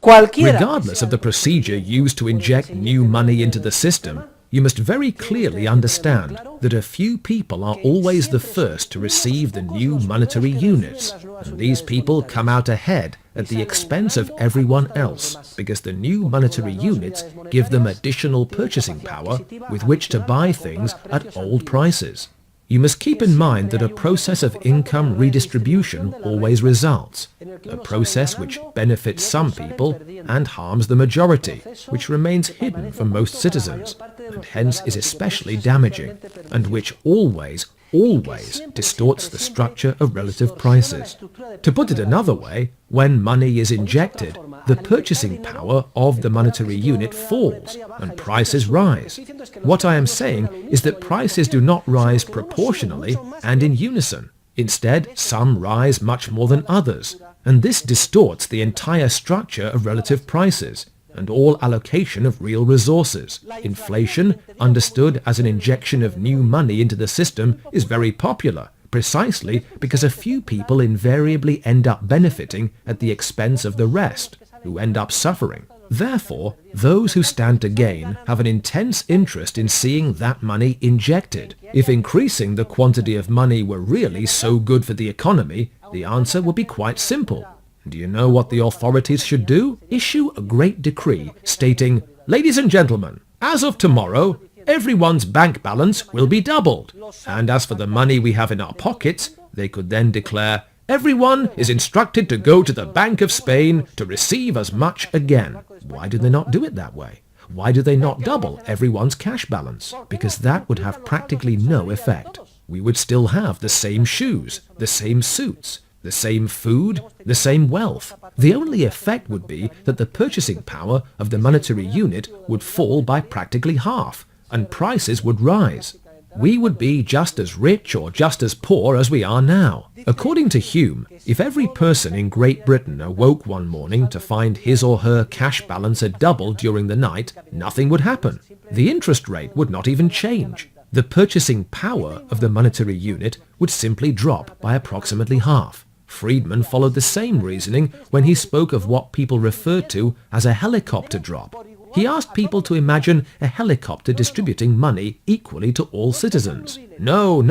Regardless of the procedure used to inject new money into the system, you must very clearly understand that a few people are always the first to receive the new monetary units, and these people come out ahead at the expense of everyone else, because the new monetary units give them additional purchasing power with which to buy things at old prices. You must keep in mind that a process of income redistribution always results, a process which benefits some people and harms the majority, which remains hidden from most citizens, and hence is especially damaging, and which always distorts the structure of relative prices. To put it another way, when money is injected, the purchasing power of the monetary unit falls and prices rise. What I am saying is that prices do not rise proportionally and in unison. Instead, some rise much more than others, and this distorts the entire structure of relative prices and all allocation of real resources. Inflation, understood as an injection of new money into the system, is very popular, precisely because a few people invariably end up benefiting at the expense of the rest, who end up suffering. Therefore, those who stand to gain have an intense interest in seeing that money injected. If increasing the quantity of money were really so good for the economy, the answer would be quite simple. Do you know what the authorities should do? Issue a great decree stating, "Ladies and gentlemen, as of tomorrow, everyone's bank balance will be doubled. And as for the money we have in our pockets," they could then declare, "everyone is instructed to go to the Bank of Spain to receive as much again." Why do they not do it that way? Why do they not double everyone's cash balance? Because that would have practically no effect. We would still have the same shoes, the same suits, the same food, the same wealth. The only effect would be that the purchasing power of the monetary unit would fall by practically half, and prices would rise. We would be just as rich or just as poor as we are now. According to Hume, if every person in Great Britain awoke one morning to find his or her cash balance had doubled during the night, nothing would happen. The interest rate would not even change. The purchasing power of the monetary unit would simply drop by approximately half. Friedman followed the same reasoning when he spoke of what people referred to as a helicopter drop. He asked people to imagine a helicopter distributing money equally to all citizens. No,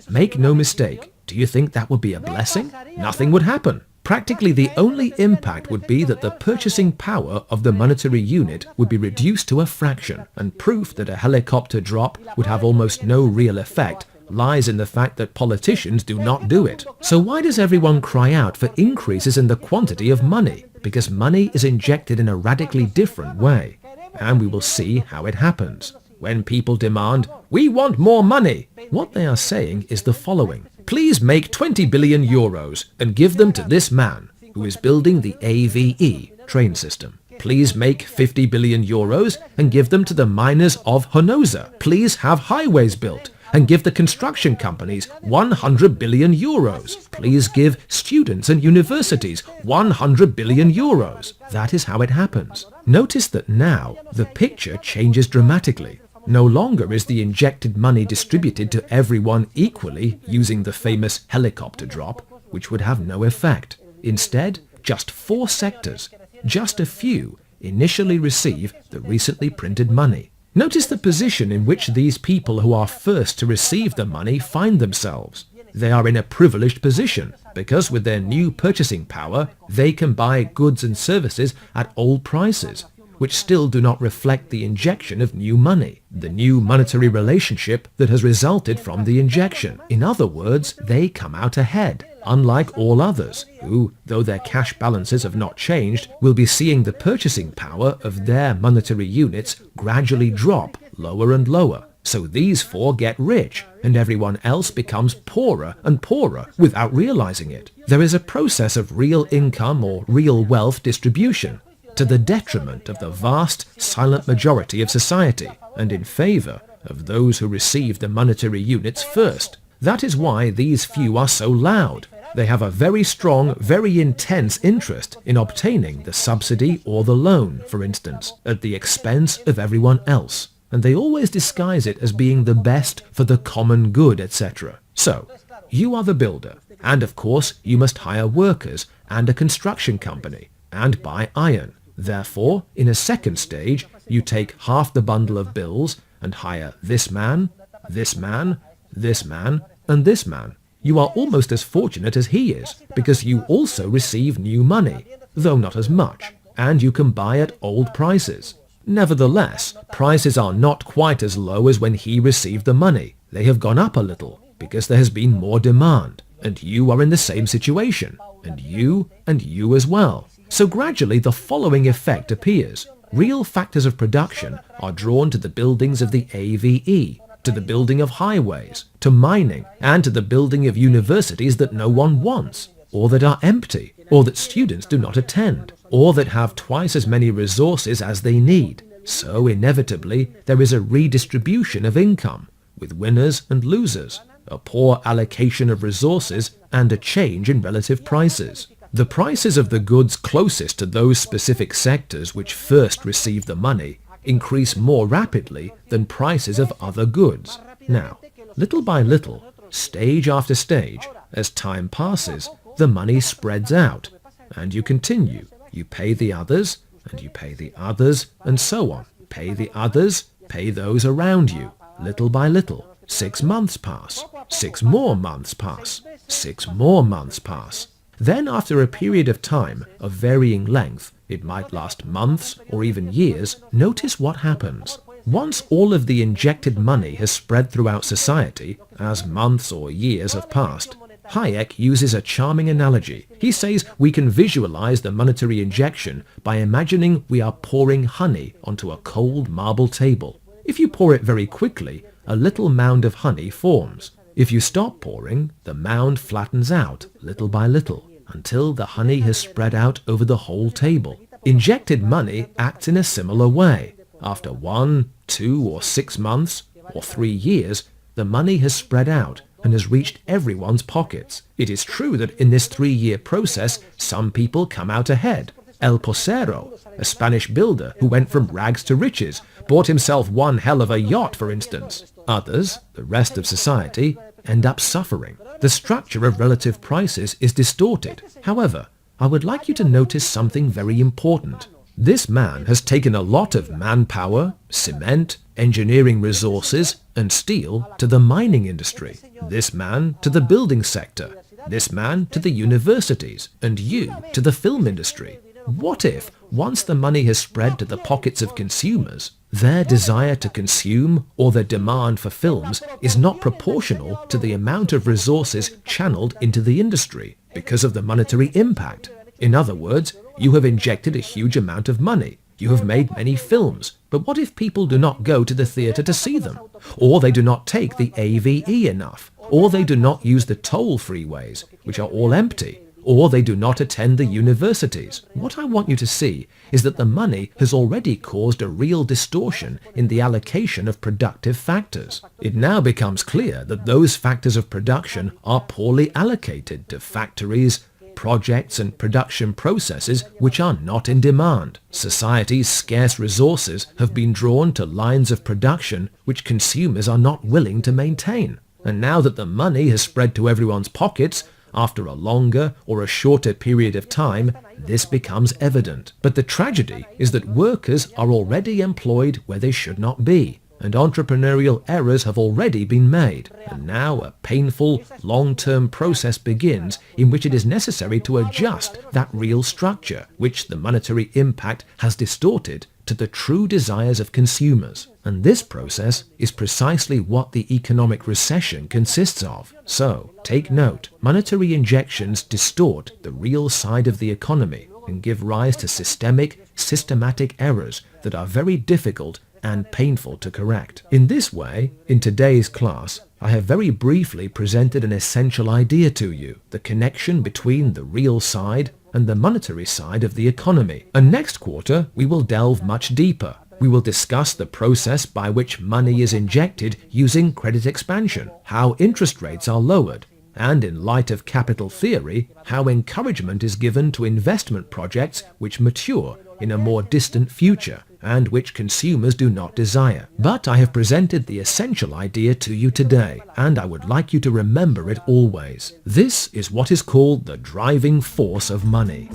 make no mistake. Do you think that would be a blessing? Nothing would happen. Practically the only impact would be that the purchasing power of the monetary unit would be reduced to a fraction, and proof that a helicopter drop would have almost no real effect lies in the fact that politicians do not do it. So why does everyone cry out for increases in the quantity of money? Because money is injected in a radically different way. And we will see how it happens. When people demand, "We want more money," what they are saying is the following: "Please make 20 billion euros and give them to this man who is building the AVE train system. Please make 50 billion euros and give them to the miners of Honosa. Please have highways built and give the construction companies 100 billion euros. Please give students and universities 100 billion euros. That is how it happens. Notice that now the picture changes dramatically. No longer is the injected money distributed to everyone equally using the famous helicopter drop, which would have no effect. Instead, just 4 sectors, just a few, initially receive the recently printed money. Notice the position in which these people who are first to receive the money find themselves. They are in a privileged position because with their new purchasing power, they can buy goods and services at old prices, which still do not reflect the injection of new money, the new monetary relationship that has resulted from the injection. In other words, they come out ahead, unlike all others, who, though their cash balances have not changed, will be seeing the purchasing power of their monetary units gradually drop lower and lower. So these 4 get rich, and everyone else becomes poorer and poorer without realizing it. There is a process of real income or real wealth distribution, to the detriment of the vast, silent majority of society, and in favor of those who receive the monetary units first. That is why these few are so loud. They have a very strong, very intense interest in obtaining the subsidy or the loan, for instance, at the expense of everyone else. And they always disguise it as being the best for the common good, etc. So, you are the builder, and of course you must hire workers and a construction company. and buy iron. Therefore, in a second stage, you take half the bundle of bills and hire this man, this man, this man, and this man. You are almost as fortunate as he is, because you also receive new money, though not as much, and you can buy at old prices. Nevertheless, prices are not quite as low as when he received the money. They have gone up a little, because there has been more demand, and you are in the same situation, and you as well. So gradually the following effect appears. Real factors of production are drawn to the buildings of the AVE, to the building of highways, to mining, and to the building of universities that no one wants, or that are empty, or that students do not attend, or that have twice as many resources as they need. So inevitably there is a redistribution of income, with winners and losers, a poor allocation of resources, and a change in relative prices. The prices of the goods closest to those specific sectors which first receive the money increase more rapidly than prices of other goods. Now, little by little, stage after stage, as time passes, the money spreads out, and you continue. You pay the others, and you pay the others, and so on. Pay the others, pay those around you, little by little. 6 months pass, 6 more months pass, 6 more months pass. Then after a period of time of varying length, it might last months or even years, notice what happens. Once all of the injected money has spread throughout society, as months or years have passed, Hayek uses a charming analogy. He says we can visualize the monetary injection by imagining we are pouring honey onto a cold marble table. If you pour it very quickly, a little mound of honey forms. If you stop pouring, the mound flattens out little by little until the honey has spread out over the whole table. Injected money acts in a similar way. After 1, 2, or 6 months, or 3 years, the money has spread out and has reached everyone's pockets. It is true that in this 3-year process, some people come out ahead. El Posero, a Spanish builder who went from rags to riches, bought himself one hell of a yacht, for instance. Others, the rest of society, end up suffering. The structure of relative prices is distorted. However, I would like you to notice something very important. This man has taken a lot of manpower, cement, engineering resources, and steel to the mining industry. This man to the building sector. This man to the universities, and you to the film industry. What if, once the money has spread to the pockets of consumers, their desire to consume or their demand for films is not proportional to the amount of resources channeled into the industry because of the monetary impact? In other words, you have injected a huge amount of money. You have made many films, but what if people do not go to the theatre to see them? Or they do not take the AVE enough? Or they do not use the toll freeways, which are all empty? Or they do not attend the universities? What I want you to see is that the money has already caused a real distortion in the allocation of productive factors. It now becomes clear that those factors of production are poorly allocated to factories, projects and production processes which are not in demand. Society's scarce resources have been drawn to lines of production which consumers are not willing to maintain. And now that the money has spread to everyone's pockets, after a longer or a shorter period of time, this becomes evident. But the tragedy is that workers are already employed where they should not be, and entrepreneurial errors have already been made. And now a painful, long-term process begins in which it is necessary to adjust that real structure, which the monetary impact has distorted, to the true desires of consumers. And this process is precisely what the economic recession consists of. So, take note, monetary injections distort the real side of the economy and give rise to systematic errors that are very difficult and painful to correct. In this way, in today's class, I have very briefly presented an essential idea to you, the connection between the real side and the monetary side of the economy. And next quarter, we will delve much deeper. We will discuss the process by which money is injected using credit expansion, how interest rates are lowered, and in light of capital theory, how encouragement is given to investment projects which mature in a more distant future and which consumers do not desire. But I have presented the essential idea to you today, and I would like you to remember it always. This is what is called the driving force of money.